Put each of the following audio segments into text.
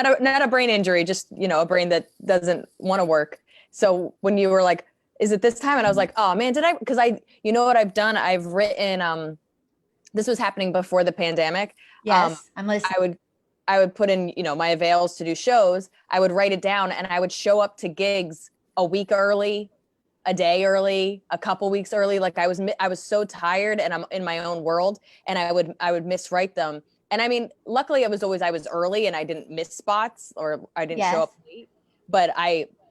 not a brain injury, just, a brain that doesn't want to work. So when you were like, is it this time? And I was like, oh man, because you know what I've done? I've written, this was happening before the pandemic. Yes, I'm listening. I would put in, my avails to do shows. I would write it down and I would show up to gigs a week early, a day early, a couple weeks early. Like I was so tired and I'm in my own world, and I would miswrite them. And I mean, luckily I was early and I didn't miss spots or I didn't show Yes. up late, but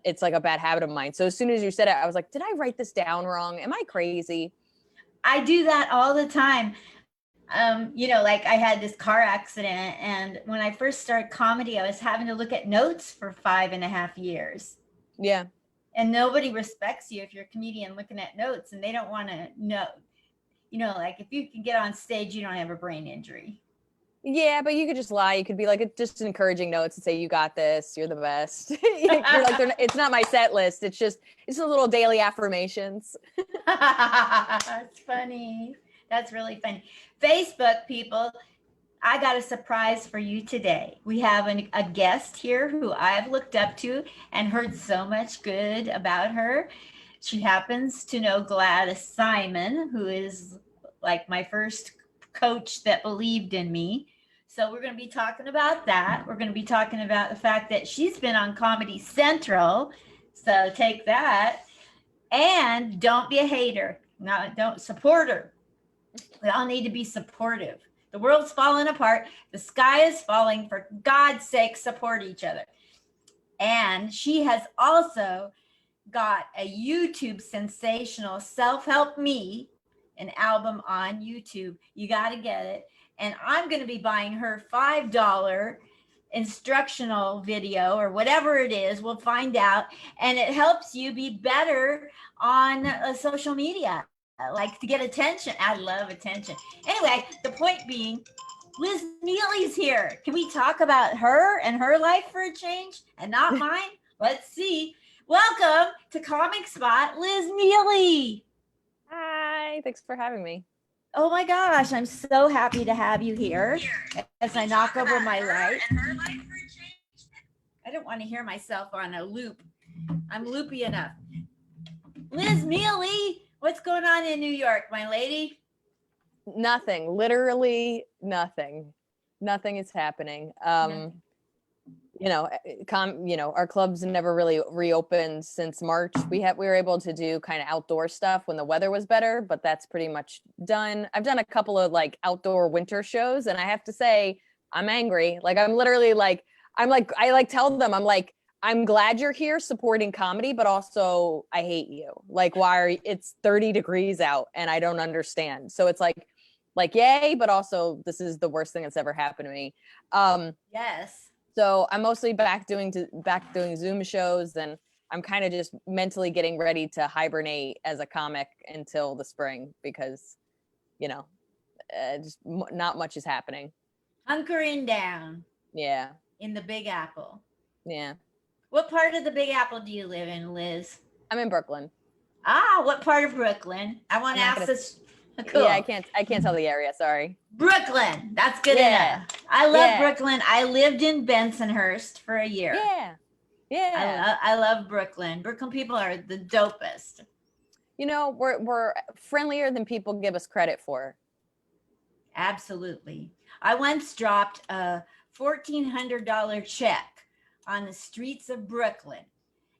it's like a bad habit of mine. So as soon as you said it, I was like, did I write this down wrong? Am I crazy? I do that all the time. Like I had this car accident, and when I first started comedy, I was having to look at notes for 5.5 years. Yeah. And nobody respects you if you're a comedian looking at notes, and they don't want to know. Like if you can get on stage, you don't have a brain injury. Yeah, but you could just lie. You could be like, just encouraging notes and say, you got this, you're the best. You're like, it's not my set list. It's a little daily affirmations. That's funny. That's really funny. Facebook people, I got a surprise for you today. We have a guest here who I've looked up to and heard so much good about her. She happens to know Gladys Simon, who is like my first coach that believed in me. So we're going to be talking about that. We're going to be talking about the fact that she's been on Comedy Central. So take that. And don't be a hater. No, don't support her. We all need to be supportive. The world's falling apart. The sky is falling. For God's sake, support each other. And she has also got a YouTube sensational Self-Help Me, an album on YouTube. You got to get it. And I'm going to be buying her $5 instructional video or whatever it is. We'll find out. And it helps you be better on social media, like to get attention. I love attention. Anyway, the point being, Liz Miele's here. Can we talk about her and her life for a change and not mine? Let's see. Welcome to Comic Spot, Liz Miele. Hi, thanks for having me. Oh my gosh, I'm so happy to have you here as I knock over my light. I don't want to hear myself on a loop. I'm loopy enough. Liz Miele, what's going on in New York, my lady? Nothing, literally nothing. Nothing is happening. Our clubs never really reopened since March. We were able to do kind of outdoor stuff when the weather was better, but that's pretty much done. I've done a couple of like outdoor winter shows, and I have to say, I'm angry. Like I'm literally like, I tell them, I'm like, I'm glad you're here supporting comedy, but also I hate you. Like, it's 30 degrees out and I don't understand. So it's like, yay, but also this is the worst thing that's ever happened to me. Yes. So I'm mostly back doing Zoom shows, and I'm kind of just mentally getting ready to hibernate as a comic until the spring because, just not much is happening. Hunkering down. Yeah. In the Big Apple. Yeah. What part of the Big Apple do you live in, Liz? I'm in Brooklyn. Ah, what part of Brooklyn? I want to ask this. Cool. Yeah, I can't tell the area. Sorry. Brooklyn. That's good enough. I love Brooklyn. I lived in Bensonhurst for a year. Yeah. Yeah. I love Brooklyn. Brooklyn people are the dopest. We're friendlier than people give us credit for. Absolutely. I once dropped a $1,400 check on the streets of Brooklyn.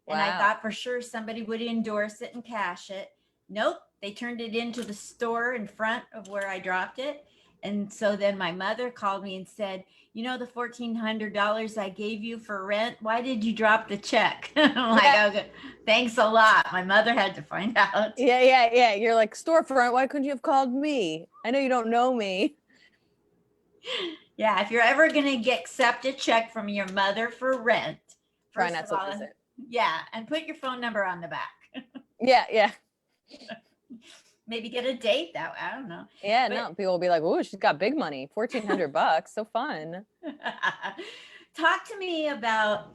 And I thought for sure somebody would endorse it and cash it. Nope. They turned it into the store in front of where I dropped it. And so then my mother called me and said, the $1,400 I gave you for rent, why did you drop the check? I'm like, okay, thanks a lot. My mother had to find out. Yeah. You're like, storefront, why couldn't you have called me? I know you don't know me. Yeah, if you're ever going to accept a check from your mother for rent, try not to lose it. Yeah, and put your phone number on the back. Yeah. Maybe get a date that way. I don't know. Yeah, no, people will be like, "Oh, she's got big money, $1,400, so fun." Talk to me about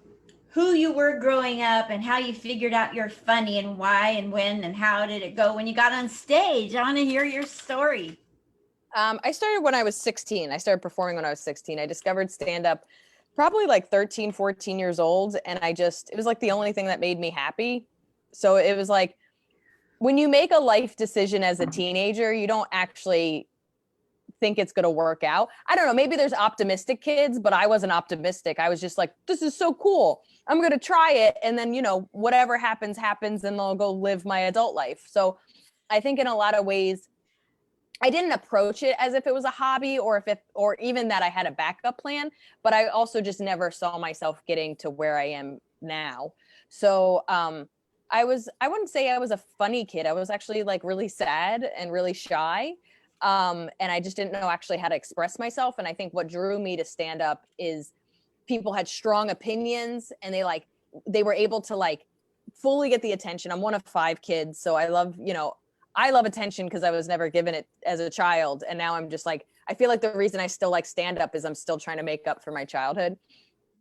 who you were growing up and how you figured out you're funny and why and when and how did it go when you got on stage. I want to hear your story. I started when I was 16. I started performing when I was 16. I discovered stand-up probably like 13, 14 years old. And it was like the only thing that made me happy. So it was like, when you make a life decision as a teenager, you don't actually think it's going to work out. I don't know. Maybe there's optimistic kids, but I wasn't optimistic. I was just like, this is so cool. I'm going to try it. And then, whatever happens, happens, and I'll go live my adult life. So I think in a lot of ways, I didn't approach it as if it was a hobby or or even that I had a backup plan, but I also just never saw myself getting to where I am now. So, I wouldn't say I was a funny kid. I was actually like really sad and really shy. And I just didn't know actually how to express myself. And I think what drew me to stand up is people had strong opinions and they were able to like fully get the attention. I'm one of 5 kids. So I love attention because I was never given it as a child. And now I'm just like, I feel like the reason I still like stand up is I'm still trying to make up for my childhood.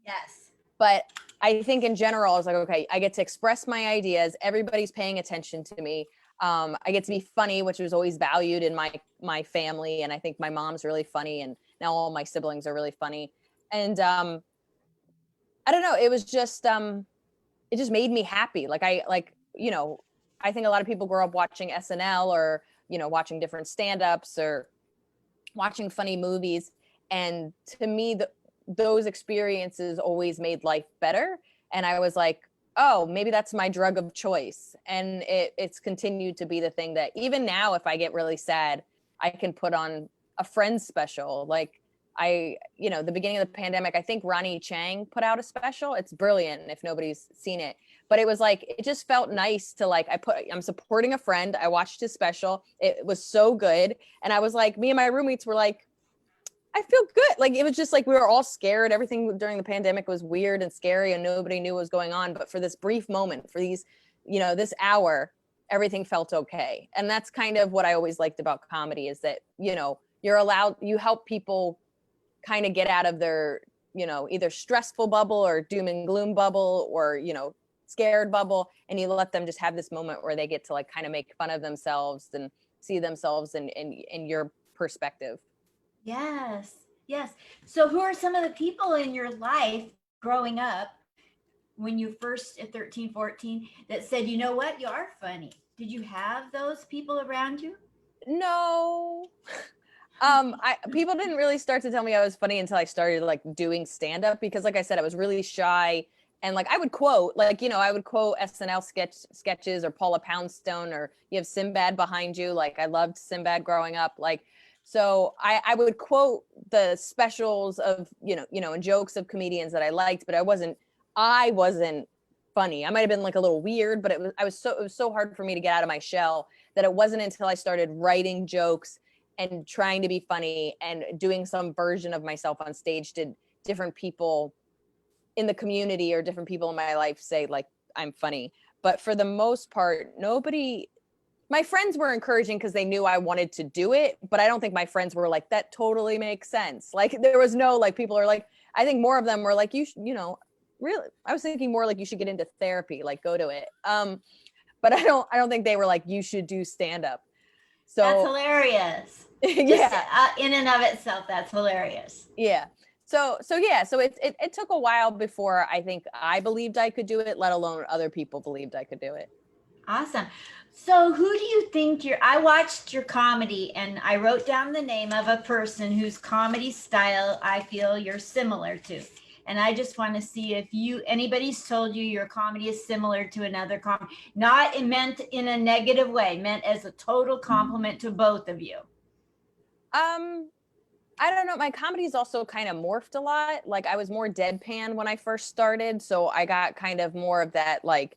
Yes. But I think in general, I was like, okay, I get to express my ideas. Everybody's paying attention to me. I get to be funny, which was always valued in my family. And I think my mom's really funny. And now all my siblings are really funny. And I don't know, it was just, it just made me happy. I think a lot of people grow up watching SNL or, watching different stand-ups or watching funny movies. And to me, those experiences always made life better. And I was like, oh, maybe that's my drug of choice. And it's continued to be the thing that even now, if I get really sad, I can put on a Friends special. Like the beginning of the pandemic, I think Ronnie Chang put out a special. It's brilliant if nobody's seen it. But it was like, it just felt nice to I'm supporting a friend. I watched his special. It was so good. And I was like, me and my roommates were like, I feel good. Like, it was just like, we were all scared. Everything during the pandemic was weird and scary and nobody knew what was going on. But for this brief moment, for these, this hour, everything felt okay. And that's kind of what I always liked about comedy is that, you help people kind of get out of their, either stressful bubble or doom and gloom bubble or, scared bubble. And you let them just have this moment where they get to like kind of make fun of themselves and see themselves in your perspective. Yes. Yes. So who are some of the people in your life growing up when you first at 13, 14 that said, you know what, you are funny? Did you have those people around you? No. People didn't really start to tell me I was funny until I started like doing stand up because like I said, I was really shy. And like I would quote SNL sketches or Paula Poundstone or you have Sinbad behind you. Like I loved Sinbad growing up. Like, so I would quote the specials of, and jokes of comedians that I liked, but I wasn't funny. I might've been like a little weird, but it was so hard for me to get out of my shell that it wasn't until I started writing jokes and trying to be funny and doing some version of myself on stage did different people in the community or different people in my life say like I'm funny. But for the most part, my friends were encouraging because they knew I wanted to do it, but I don't think my friends were like, that totally makes sense. Like there was no like people are like, I think more of them were like, really, I was thinking more like you should get into therapy, like go to it. But I don't think they were like, you should do stand up. So that's hilarious. Yeah. Just in and of itself, that's hilarious. Yeah. So it took a while before I think I believed I could do it, let alone other people believed I could do it. Awesome. So who do you think I watched your comedy and I wrote down the name of a person whose comedy style I feel you're similar to. And I just want to see if anybody's told you your comedy is similar to another comedy, not meant in a negative way, meant as a total compliment to both of you. I don't know. My comedy's also kind of morphed a lot. Like I was more deadpan when I first started. So I got kind of more of that like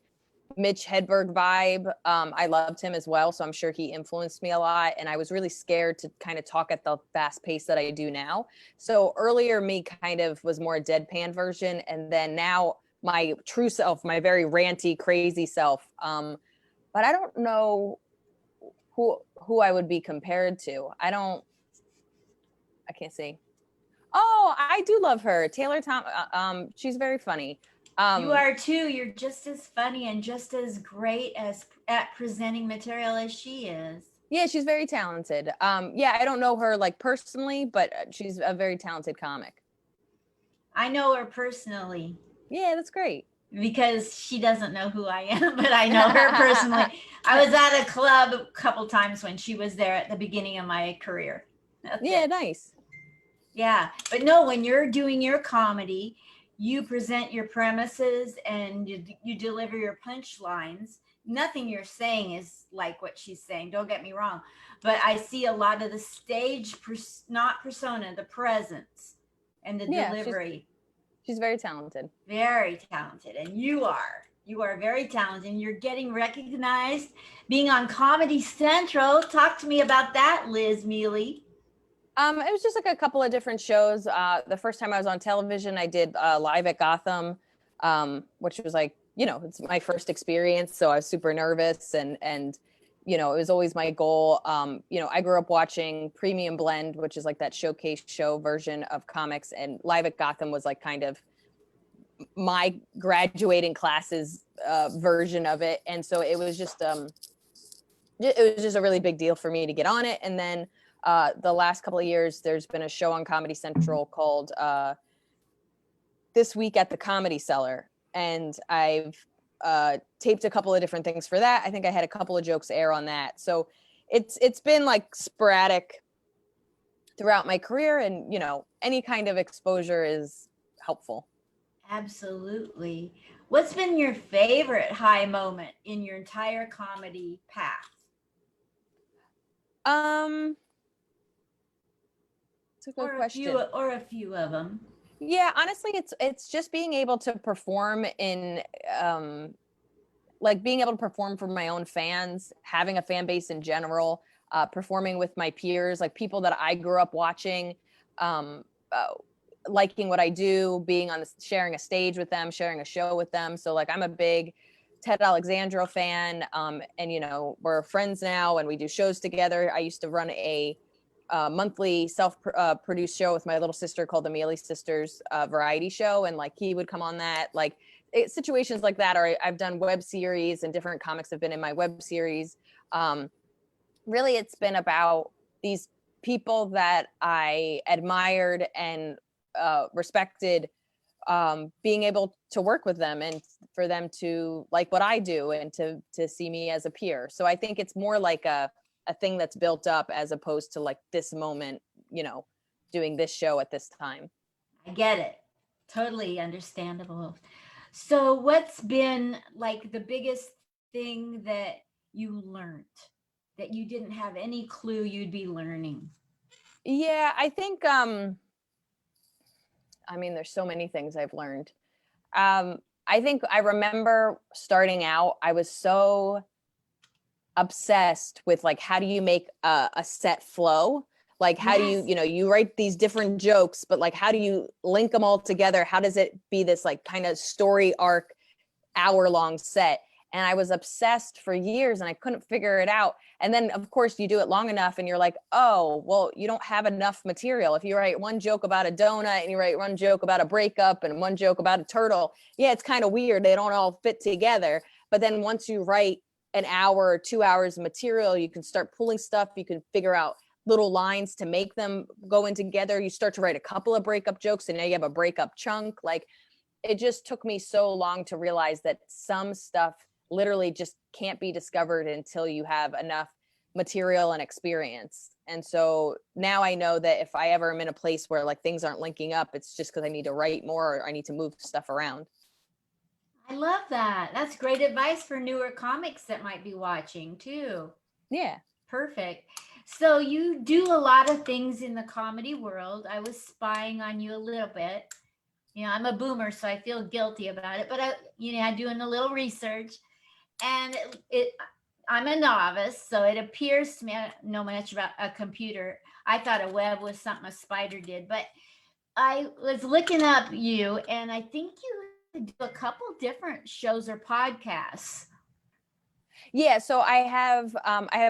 Mitch Hedberg vibe. I loved him as well. So I'm sure he influenced me a lot. And I was really scared to kind of talk at the fast pace that I do now. So earlier me kind of was more a deadpan version. And then now my true self, my very ranty, crazy self. But I don't know who I would be compared to. I can't see. Oh, I do love her. Taylor Tom. She's very funny. You are too. You're just as funny and just as great at presenting material as she is. Yeah, she's very talented. Yeah, I don't know her like personally, but she's a very talented comic. I know her personally Yeah, that's great. because she doesn't know who I am, but I know her personally. I was at a club a couple times when she was there at the beginning of my career. That's Yeah, it. nice. Yeah. But no, when you're doing your comedy, you present your premises and you deliver your punchlines. Nothing you're saying is like what she's saying. Don't get me wrong. But I see a lot of the stage, not persona, the presence and the Yeah, delivery. she's very talented. Very talented. And you are. You are very talented. And you're getting recognized being on Comedy Central. Talk to me about that, Liz Miele. It was just like a couple of different shows. The first time I was on television, I did Live at Gotham, which was like, it's my first experience, so I was super nervous, and it was always my goal. I grew up watching Premium Blend, which is like that showcase show version of comics, and Live at Gotham was like kind of my graduating classes version of it, and so it was just a really big deal for me to get on it. And then the last couple of years, there's been a show on Comedy Central called This Week at the Comedy Cellar. And I've taped a couple of different things for that. I think I had a couple of jokes air on that. So it's been like sporadic throughout my career. And, any kind of exposure is helpful. Absolutely. What's been your favorite high moment in your entire comedy path? It's a good question. Or a few of them. Yeah, honestly, it's just being able to perform in like being able to perform for my own fans, having a fan base in general, performing with my peers, like people that I grew up watching, um, liking what I do, being sharing a stage with them, sharing a show with them. So like I'm a big Ted Alexandro fan, and we're friends now and we do shows together. I used to run a monthly self-produced show with my little sister called the Miele Sisters variety show, and like he would come on that. Like situations like that, or I've done web series and different comics have been in my web series. Really, it's been about these people that I admired and respected, being able to work with them and for them to like what I do and to see me as a peer. So I think it's more like a thing that's built up as opposed to like this moment, doing this show at this time. I get it. Totally understandable. So, what's been like the biggest thing that you learned that you didn't have any clue you'd be learning? Yeah, I think there's so many things I've learned. I think I remember starting out, I was so obsessed with like how do you make a set flow, like how do you you write these different jokes, but like how do you link them all together, how does it be this like kind of story arc hour-long set? And I was obsessed for years and I couldn't figure it out. And then of course you do it long enough and you're like, oh well, you don't have enough material. If you write one joke about a donut and you write one joke about a breakup and one joke about a turtle, yeah, it's kind of weird, they don't all fit together. But then once you write an hour or 2 hours of material, you can start pulling stuff, you can figure out little lines to make them go in together. You start to write a couple of breakup jokes and now you have a breakup chunk. Like it just took me so long to realize that some stuff literally just can't be discovered until you have enough material and experience. And so now I know that if I ever am in a place where like things aren't linking up, it's just because I need to write more or I need to move stuff around. I love that. That's great advice for newer comics that might be watching too. Yeah. Perfect. So you do a lot of things in the comedy world. I was spying on you a little bit. I'm a boomer, so I feel guilty about it, but I'm doing a little research, and I'm a novice, so it appears to me I don't know much about a computer. I thought a web was something a spider did, but I was looking up you, and I think you do a couple different shows or podcasts. Yeah, so I have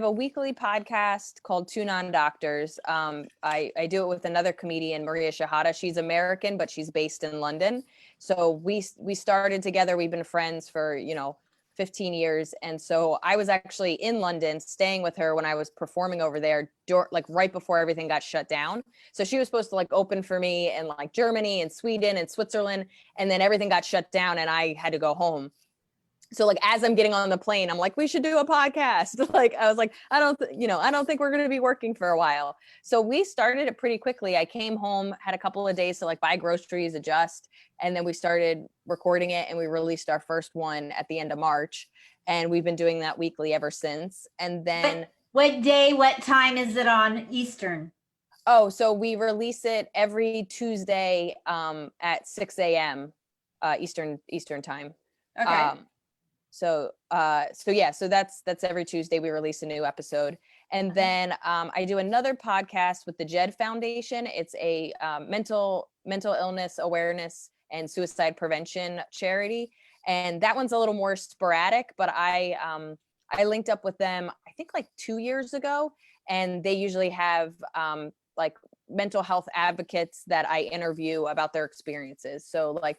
a weekly podcast called Two Non-Doctors. I do it with another comedian, Maria Shahada. She's American, but she's based in London. So we started together. We've been friends for 15 years. And so I was actually in London staying with her when I was performing over there, like right before everything got shut down. So she was supposed to like open for me in like Germany and Sweden and Switzerland. And then everything got shut down and I had to go home. So like as I'm getting on the plane, I'm like, we should do a podcast. Like I was like, I don't think we're going to be working for a while. So we started it pretty quickly. I came home, had a couple of days to like buy groceries, adjust, and then we started recording it and we released our first one at the end of March. And we've been doing that weekly ever since. And then what day, what time is it on Eastern? Oh, so we release it every Tuesday at 6 a.m. Eastern time. Okay. So that's every Tuesday we release a new episode. And then I do another podcast with the Jed Foundation. It's a mental illness awareness and suicide prevention charity. And that one's a little more sporadic, but I linked up with them, I think like 2 years ago, and they usually have like mental health advocates that I interview about their experiences. So like,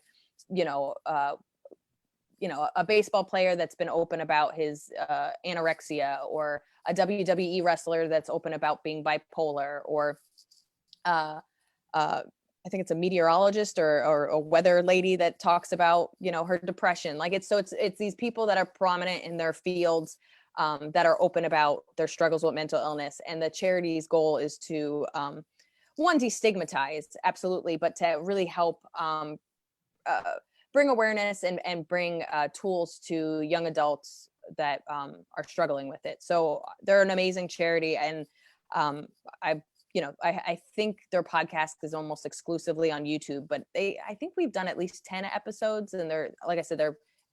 a baseball player that's been open about his anorexia, or a WWE wrestler that's open about being bipolar, or I think it's a meteorologist or a weather lady that talks about, her depression. Like it's these people that are prominent in their fields that are open about their struggles with mental illness. And the charity's goal is to, one, destigmatize, absolutely, but to really help bring awareness and bring tools to young adults that are struggling with it. So they're an amazing charity. And I think their podcast is almost exclusively on YouTube, but I think we've done at least 10 episodes, and they're, like I said,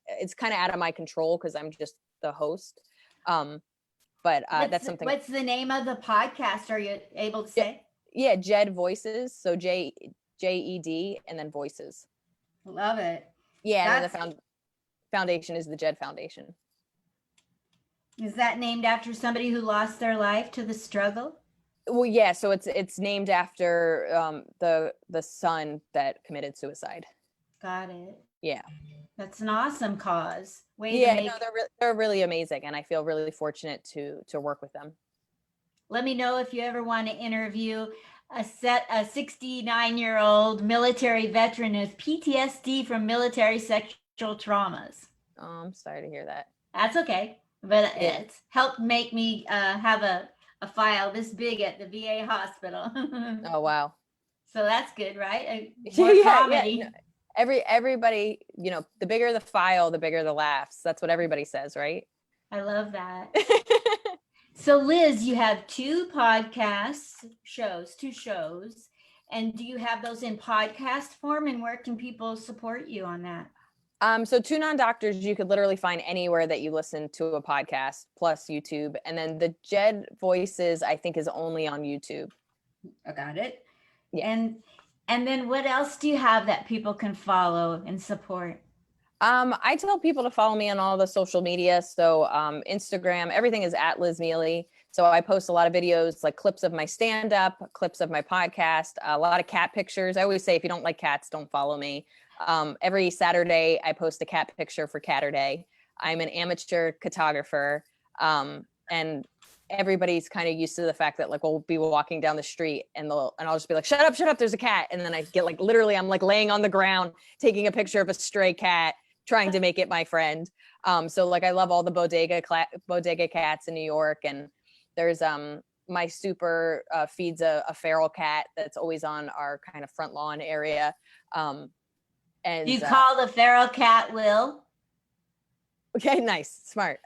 it's kind of out of my control because I'm just the host. But that's something. What's the name of the podcast? Are you able to say? Yeah, Jed Voices. So Jed and then Voices. Love it. Yeah, and then the foundation is the Jed Foundation. Is that named after somebody who lost their life to the struggle? Well, yeah. So it's named after the son that committed suicide. Got it. Yeah. That's an awesome cause. They're really amazing, and I feel really fortunate to work with them. Let me know if you ever want to interview a 69-year-old military veteran with PTSD from military sexual traumas. Oh, I'm sorry to hear that. That's okay. But it's helped make me have a file this big at the VA hospital. Oh, wow. So that's good, right? More comedy. Yeah. Everybody, the bigger the file, the bigger the laughs. That's what everybody says, right? I love that. So Liz, you have two shows, and do you have those in podcast form, and where can people support you on that? So Two Non-Doctors, you could literally find anywhere that you listen to a podcast, plus YouTube. And then the Jed Voices, I think, is only on YouTube. I got it. Yeah. And then what else do you have that people can follow and support? I tell people to follow me on all the social media. So Instagram, everything is at Liz Miele. So I post a lot of videos, like clips of my stand-up, clips of my podcast, a lot of cat pictures. I always say, if you don't like cats, don't follow me. Every Saturday, I post a cat picture for Caturday. I'm an amateur cartographer, and everybody's kind of used to the fact that like we'll be walking down the street and I'll just be like, shut up, there's a cat. And then I get like, literally, I'm like laying on the ground, taking a picture of a stray cat, trying to make it my friend. So like, I love all the bodega cats in New York. And there's my super feeds a feral cat that's always on our kind of front lawn area. And you call the feral cat Will? Okay, nice, smart.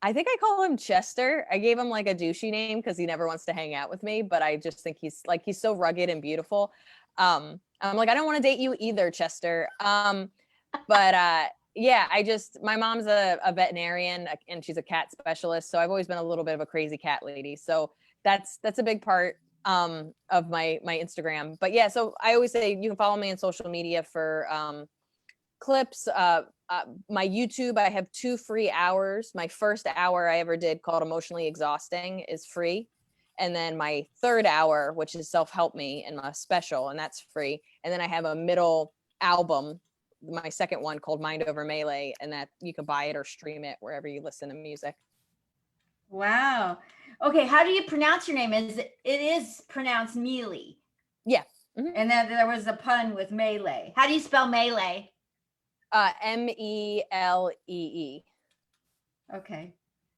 I think I call him Chester. I gave him like a douchey name because he never wants to hang out with me, but I just think he's so rugged and beautiful. I'm like, I don't want to date you either, Chester. But yeah, my mom's a veterinarian and she's a cat specialist. So I've always been a little bit of a crazy cat lady. So that's a big part of my Instagram. But yeah, so I always say you can follow me on social media for clips. My YouTube, I have 2 free hours. My first hour I ever did, called Emotionally Exhausting, is free. And then my third hour, which is Self-Help Me, and my special, and that's free. And then I have a middle album my second one called Mind Over Melee, and that you can buy it or stream it wherever you listen to music. Wow. Okay, how do you pronounce your name? It is pronounced Miele. Yeah. And then there was a pun with melee. How do you spell melee? Melee. Okay.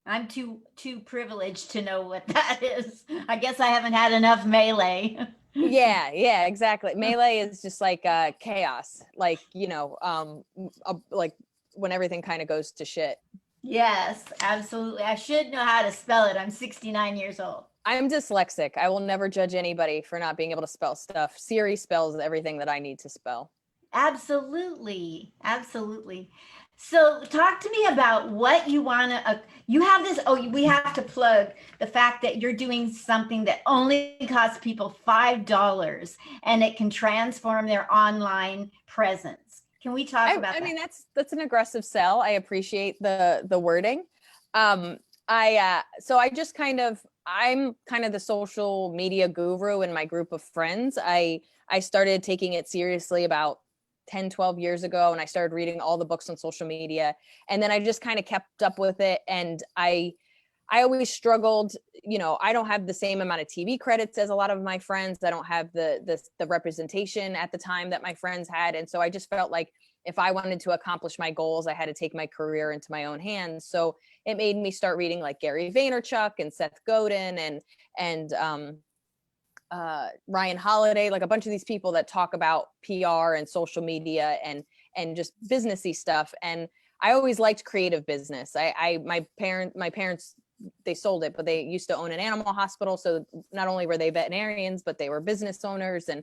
I'm too privileged to know what that is. I guess I haven't had enough melee. Yeah, exactly. Melee is just like chaos, like, like when everything kind of goes to shit. Yes, absolutely. I should know how to spell it. I'm 69 years old. I'm dyslexic. I will never judge anybody for not being able to spell stuff. Siri spells everything that I need to spell. Absolutely. Absolutely. So talk to me about what you want to, you have this, we have to plug the fact that you're doing something that only costs people $5 and it can transform their online presence. Can we talk about that? I mean, that's an aggressive sell. I appreciate the wording. So I just I'm kind of the social media guru in my group of friends. I started taking it seriously about 10, 12 years ago, and I started reading all the books on social media. And then I just kind of kept up with it. And I always struggled, I don't have the same amount of TV credits as a lot of my friends. I don't have the representation at the time that my friends had. And so I just felt like if I wanted to accomplish my goals, I had to take my career into my own hands. So it made me start reading like Gary Vaynerchuk and Seth Godin and Ryan Holiday, like a bunch of these people that talk about PR and social media and just businessy stuff. And I always liked creative business. My parents, they sold it, but they used to own an animal hospital. So not only were they veterinarians, but they were business owners. And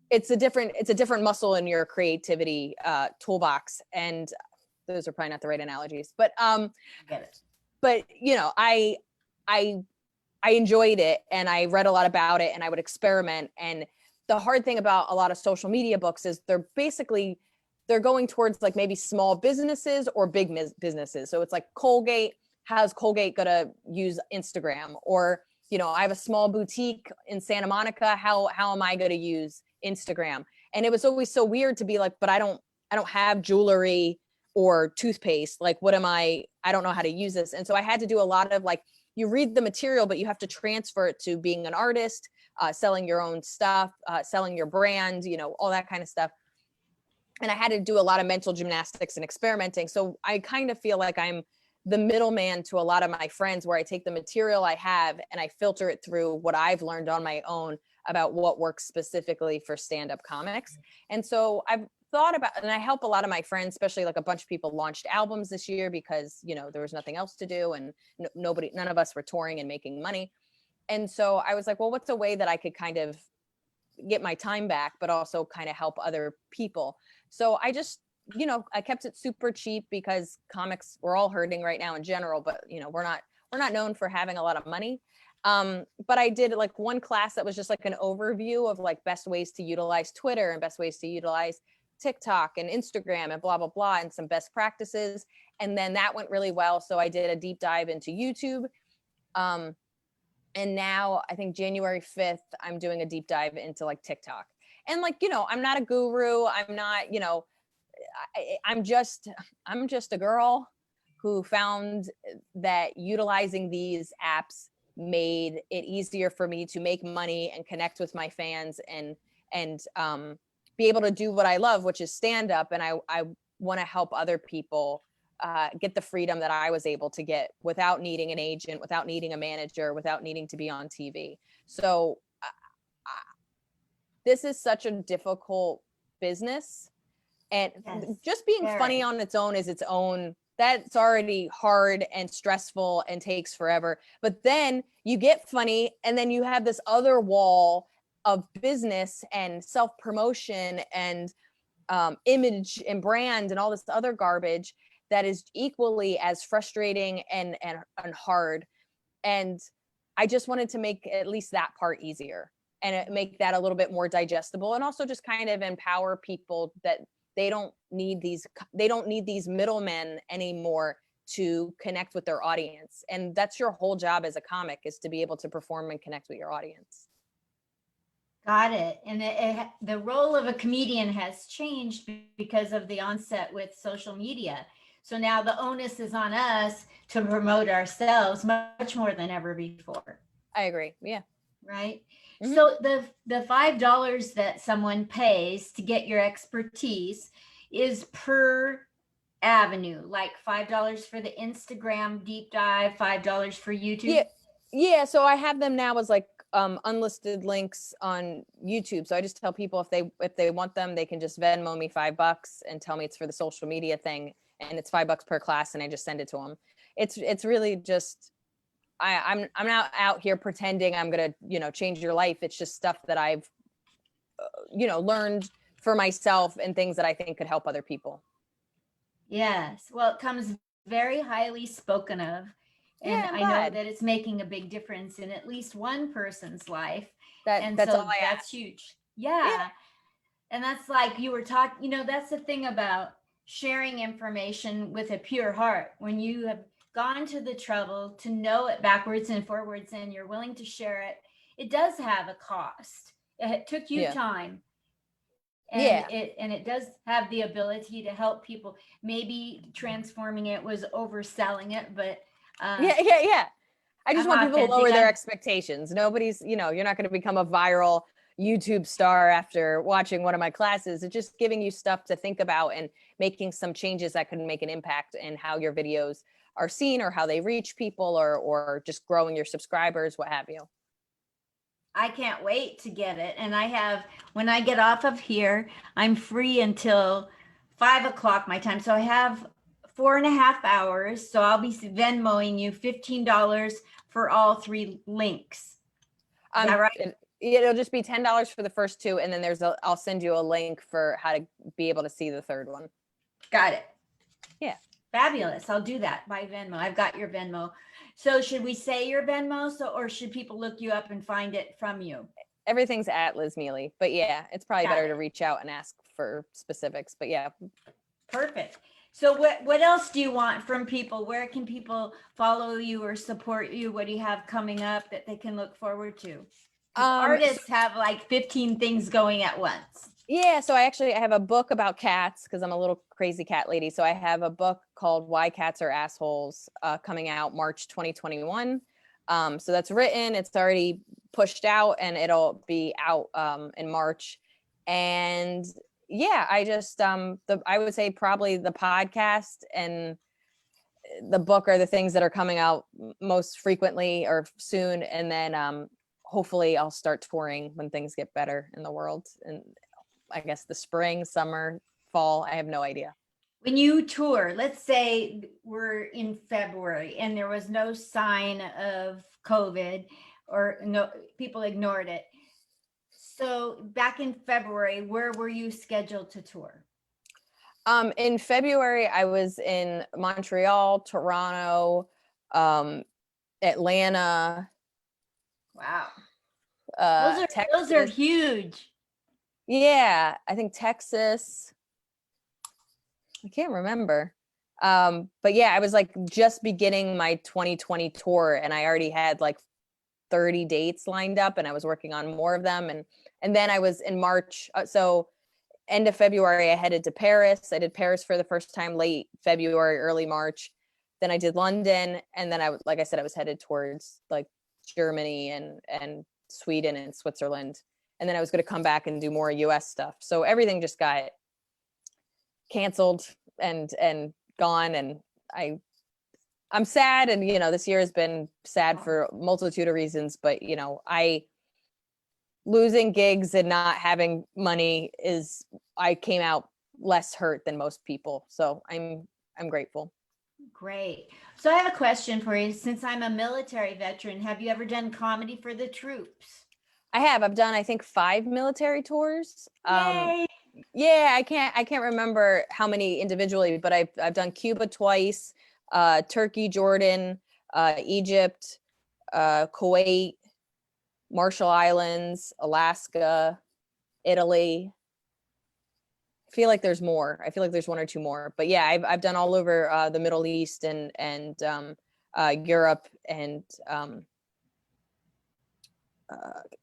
it's a different muscle in your creativity toolbox. And those are probably not the right analogies, but Get it. But I enjoyed it, and I read a lot about it, and I would experiment. And the hard thing about a lot of social media books is they're going towards like maybe small businesses or big businesses. So it's like Colgate, how's Colgate gonna use Instagram? Or, I have a small boutique in Santa Monica. How am I gonna use Instagram? And it was always so weird to be like, but I don't have jewelry or toothpaste. Like, what am I don't know how to use this. And so I had to do a lot of like, you read the material, but you have to transfer it to being an artist, selling your own stuff, selling your brand, all that kind of stuff. And I had to do a lot of mental gymnastics and experimenting. So I kind of feel like I'm the middleman to a lot of my friends, where I take the material I have and I filter it through what I've learned on my own about what works specifically for stand-up comics. And so I've thought about, and I help a lot of my friends, especially like a bunch of people launched albums this year because, there was nothing else to do, and none of us were touring and making money. And so I was like, well, what's a way that I could kind of get my time back, but also kind of help other people? So I just, I kept it super cheap because comics, we're all hurting right now in general, but we're not known for having a lot of money. But I did like one class that was just like an overview of like best ways to utilize Twitter and best ways to utilize TikTok and Instagram and blah, blah, blah, and some best practices. And then that went really well. So I did a deep dive into YouTube. And now I think January 5th, I'm doing a deep dive into like TikTok. And like, I'm not a guru. I'm not, I'm just a girl who found that utilizing these apps made it easier for me to make money and connect with my fans and be able to do what I love, which is stand up. And I want to help other people get the freedom that I was able to get without needing an agent, without needing a manager, without needing to be on TV. So this is such a difficult business. And just being funny on its own is its own, that's already hard and stressful and takes forever. But then you get funny, and then you have this other wall of business and self-promotion and image and brand and all this other garbage that is equally as frustrating and hard. And I just wanted to make at least that part easier and make that a little bit more digestible, and also just kind of empower people that they don't need these middlemen anymore to connect with their audience. And that's your whole job as a comic, is to be able to perform and connect with your audience. Got it. And the role of a comedian has changed because of the onset with social media. So now the onus is on us to promote ourselves much more than ever before. I agree. Yeah. Right. Mm-hmm. So the $5 that someone pays to get your expertise is per avenue, like $5 for the Instagram deep dive, $5 for YouTube. Yeah. Yeah. So I have them now as like unlisted links on YouTube. So I just tell people if they want them, they can just Venmo me $5 and tell me it's for the social media thing, and it's $5 per class, and I just send it to them. It's really just I'm not out here pretending I'm gonna change your life. It's just stuff that I've learned for myself and things that I think could help other people. Yes. Well, it comes very highly spoken of. And Yeah, I'm I know glad. that it's making a big difference in at least one person's life. And That's all so I that's ask. huge. Yeah. Yeah. And that's like you were talking, that's the thing about sharing information with a pure heart. When you have gone to the trouble to know it backwards and forwards and you're willing to share it, it does have a cost. It took you Yeah. time, and Yeah. it does have the ability to help people. Maybe transforming it was overselling it, but Yeah. Yeah. Yeah. I just I'm want people to authentic. lower their expectations. Nobody's, you're not going to become a viral YouTube star after watching one of my classes. It's just giving you stuff to think about and making some changes that could make an impact in how your videos are seen or how they reach people, or just growing your subscribers, what have you. I can't wait to get it. And when I get off of here, I'm free until 5 o'clock my time. So I have 4.5 hours. So I'll be Venmoing you $15 for all three links. Is that right? It'll just be $10 for the first two, and then I'll send you a link for how to be able to see the third one. Got it. Yeah. Fabulous. I'll do that by Venmo. I've got your Venmo. So should we say your Venmo, or should people look you up and find it from you? Everything's at Liz Miele, but yeah, it's probably better Got it. to reach out and ask for specifics, but yeah. Perfect. So what else do you want from people? Where can people follow you or support you? What do you have coming up that they can look forward to? Artists have like 15 things going at once. Yeah, so I have a book about cats because I'm a little crazy cat lady. So I have a book called Why Cats Are Assholes coming out March 2021. So that's written, it's already pushed out, and it'll be out in March. And yeah, I just I would say probably the podcast and the book are the things that are coming out most frequently or soon. And then hopefully I'll start touring when things get better in the world. And I guess the spring, summer, fall, I have no idea. When you tour, let's say we're in February and there was no sign of COVID, or no, people ignored it. So back in February, where were you scheduled to tour? In February, I was in Montreal, Toronto, Atlanta. Wow. Texas. Those are huge. Yeah, I think Texas. I can't remember. But yeah, I was like just beginning my 2020 tour, and I already had like 30 dates lined up, and I was working on more of them. And then I was in March. So end of February, I headed to Paris. I did Paris for the first time late February, early March. Then I did London, and then like I said, I was headed towards like Germany and Sweden and Switzerland. And then I was going to come back and do more US stuff. So everything just got canceled and gone. And I'm sad. And, this year has been sad for a multitude of reasons, but losing gigs and not having money I came out less hurt than most people. So I'm grateful. Great. So I have a question for you. Since I'm a military veteran, have you ever done comedy for the troops? I have. I've done, I think, 5 military tours. Yay! Yeah, I can't remember how many individually, but I've done Cuba twice, Turkey, Jordan, Egypt, Kuwait, Marshall Islands, Alaska, Italy. I feel like there's more. I feel like there's 1 or 2 more. But yeah, I've done all over the Middle East and Europe and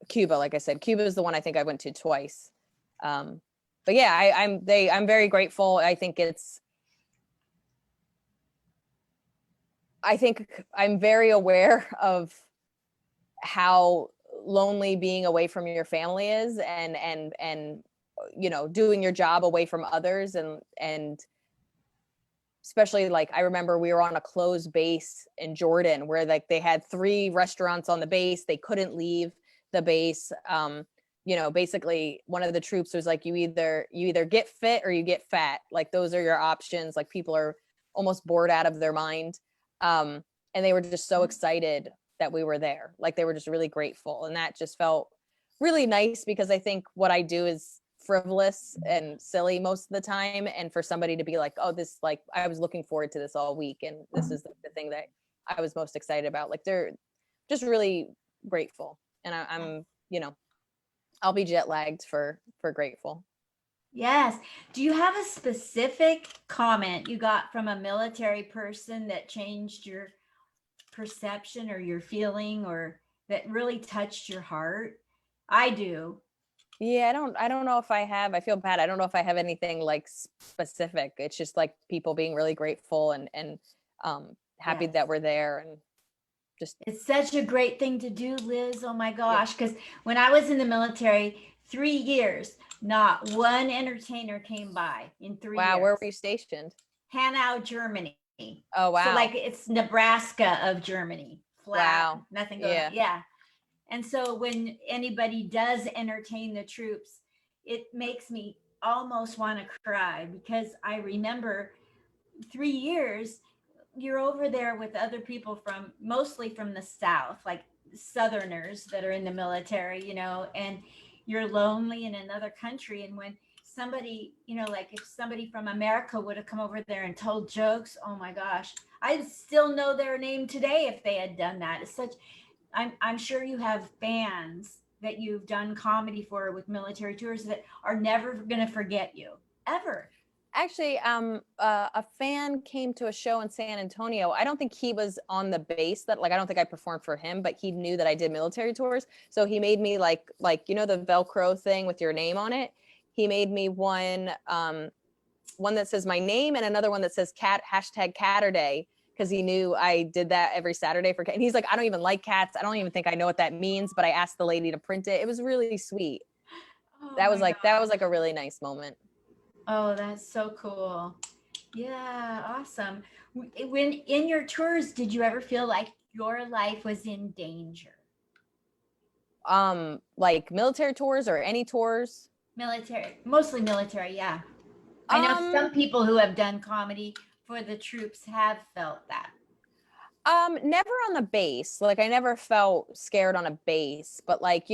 Cuba, like I said, Cuba is the one I think I went to twice. But yeah, I'm very grateful. I think I'm very aware of how lonely being away from your family is, and doing your job away from others, and especially like I remember we were on a closed base in Jordan where like they had 3 restaurants on the base. They couldn't leave the base. Basically one of the troops was like, you either get fit or you get fat. Like those are your options. Like people are almost bored out of their mind. And they were just so excited that we were there. Like they were just really grateful. And that just felt really nice because I think what I do is frivolous and silly most of the time, and for somebody to be like, oh, this, like I was looking forward to this all week and this is the thing that I was most excited about, like they're just really grateful. And I'm I'll be jet lagged for grateful. Yes. Do you have a specific comment you got from a military person that changed your perception or your feeling, or that really touched your heart? I do. Yeah, I don't know if I have. I feel bad. I don't know if I have anything like specific. It's just like people being really grateful and happy Yes. that we're there, and just It's such a great thing to do, Liz. Oh my yeah. gosh. Because when I was in the military, 3 years, not one entertainer came by in three Wow, where years. were you stationed? Hanau, Germany. Oh So wow. like it's Nebraska of Germany. Flat, Wow. nothing going on. Yeah. Yeah. And so when anybody does entertain the troops, it makes me almost want to cry because I remember 3 years you're over there with other people from mostly from the South, like Southerners that are in the military, and you're lonely in another country. And when somebody, like if somebody from America would have come over there and told jokes, oh my gosh, I still know their name today if they had done that. It's such, I'm sure you have fans that you've done comedy for with military tours that are never going to forget you ever. Actually, a fan came to a show in San Antonio. I don't think he was on the base, that like I don't think I performed for him, but he knew that I did military tours. So he made me like the Velcro thing with your name on it. He made me one that says my name and another one that says #Caturday, because he knew I did that every Saturday for. And he's like, I don't even like cats. I don't even think I know what that means, but I asked the lady to print it. It was really sweet. Oh That was my like that God. was like a really nice moment. Oh, that's so cool. Yeah, awesome. When in your tours, did you ever feel like your life was in danger? Like military tours or any tours. Military, mostly military, yeah. I know Um, some people who have done comedy for the troops have felt that. Never on the base. Like I never felt scared on a base, but like,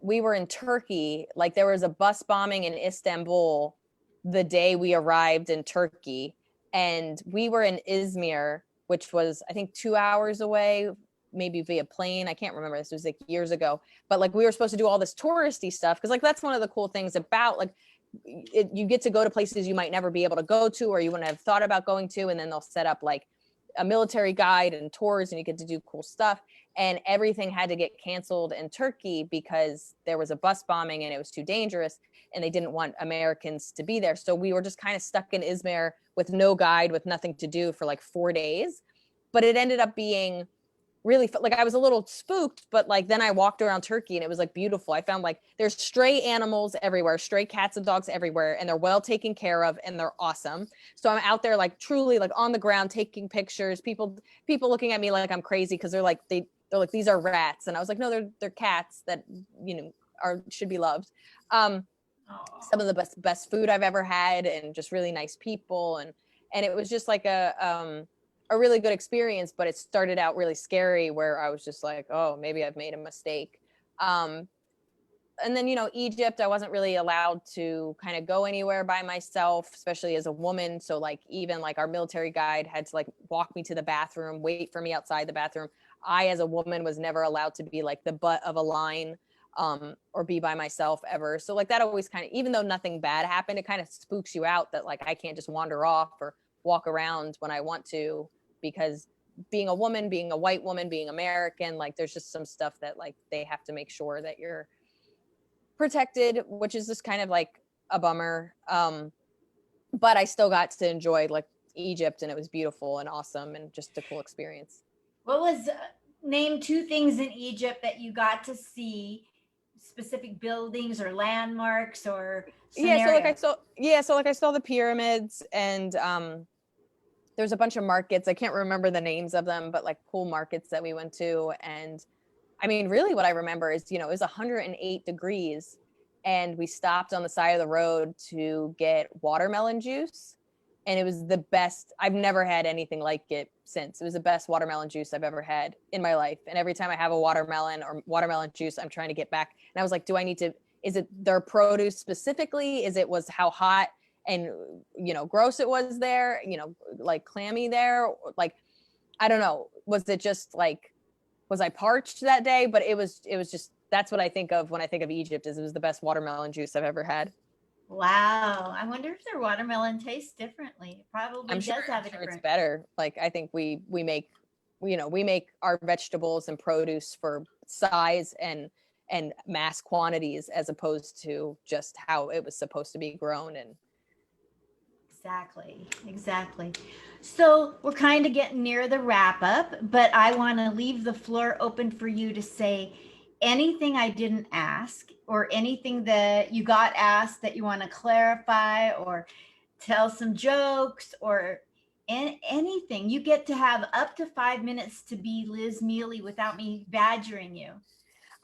we were in Turkey. Like there was a bus bombing in Istanbul the day we arrived in Turkey, and we were in Izmir, which was I think 2 hours away, maybe via plane. I can't remember. This was like years ago. But like we were supposed to do all this touristy stuff because like that's one of the cool things about like you get to go to places you might never be able to go to or you wouldn't have thought about going to, and then they'll set up like a military guide and tours and you get to do cool stuff. And everything had to get canceled in Turkey because there was a bus bombing and it was too dangerous and they didn't want Americans to be there. So we were just kind of stuck in Izmir with no guide, with nothing to do for like 4 days. But it ended up being really like I was a little spooked, but like then I walked around Turkey and it was like beautiful. I found like there's stray animals everywhere, stray cats and dogs everywhere, and they're well taken care of and they're awesome. So I'm out there like truly like on the ground taking pictures. People looking at me like I'm crazy because they're like these are rats, and I was like, no, they're cats that should be loved. Some of the best food I've ever had, and just really nice people, and it was just like a really good experience, but it started out really scary where I was just like, oh, maybe I've made a mistake. And then, Egypt, I wasn't really allowed to kind of go anywhere by myself, especially as a woman. So like, even like our military guide had to like walk me to the bathroom, wait for me outside the bathroom. I, as a woman, was never allowed to be like the butt of a line, or be by myself ever. So like that always kind of, even though nothing bad happened, it kind of spooks you out that like, I can't just wander off or walk around when I want to, because being a woman, being a white woman, being American, like there's just some stuff that like they have to make sure that you're protected, which is just kind of like a bummer. But I still got to enjoy like Egypt, and it was beautiful and awesome and just a cool experience. What was name two things in Egypt that you got to see, specific buildings or landmarks or Yeah, so like scenarios? I saw the pyramids, and there's a bunch of markets. I can't remember the names of them, but like cool markets that we went to. And I mean, really what I remember is, it was 108 degrees, and we stopped on the side of the road to get watermelon juice. And it was the best. I've never had anything like it since. It was the best watermelon juice I've ever had in my life. And every time I have a watermelon or watermelon juice, I'm trying to get back. And I was like, do I need to, is it their produce specifically? Was how hot and, gross it was there, like clammy there? Like, I don't know. Was it just like, was I parched that day? But it was just, that's what I think of when I think of Egypt, is it was the best watermelon juice I've ever had. Wow. I wonder if their watermelon tastes differently. It probably I'm sure, does have I'm a sure it's different. better. Like, I think we make, we make our vegetables and produce for size and mass quantities, as opposed to just how it was supposed to be grown. And Exactly. Exactly. So we're kind of getting near the wrap up, but I want to leave the floor open for you to say anything I didn't ask, or anything that you got asked that you want to clarify, or tell some jokes, or anything. You get to have up to 5 minutes to be Liz Miele without me badgering you.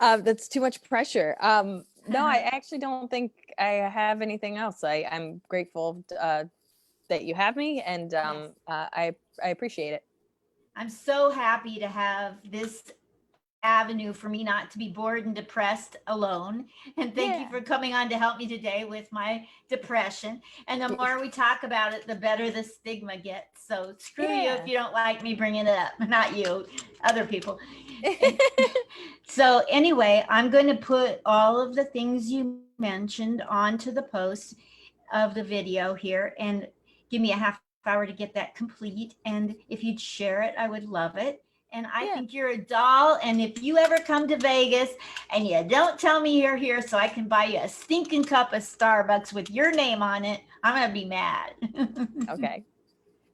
that's too much pressure. No, I actually don't think I have anything else. I'm grateful that you have me, and Yes. I appreciate it. I'm so happy to have this avenue for me not to be bored and depressed alone. And thank you Yeah. for coming on to help me today with my depression. And the more we talk about it, the better the stigma gets. So screw you if Yeah. you don't like me bringing it up. Not you, other people. So anyway, I'm going to put all of the things you mentioned onto the post of the video here, and give me a half hour to get that complete. And if you'd share it, I would love it. And I Yeah. think you're a doll. And if you ever come to Vegas and you don't tell me you're here so I can buy you a stinking cup of Starbucks with your name on it, I'm going to be mad. Okay. Thank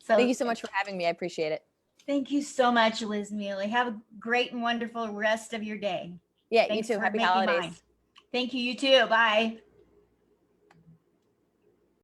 So you so much for having me. I appreciate it. thank you so much, Liz Miele. Have a great and wonderful rest of your day. Yeah, you Thanks too. for Happy making mine. holidays. Thank you. You too. Bye.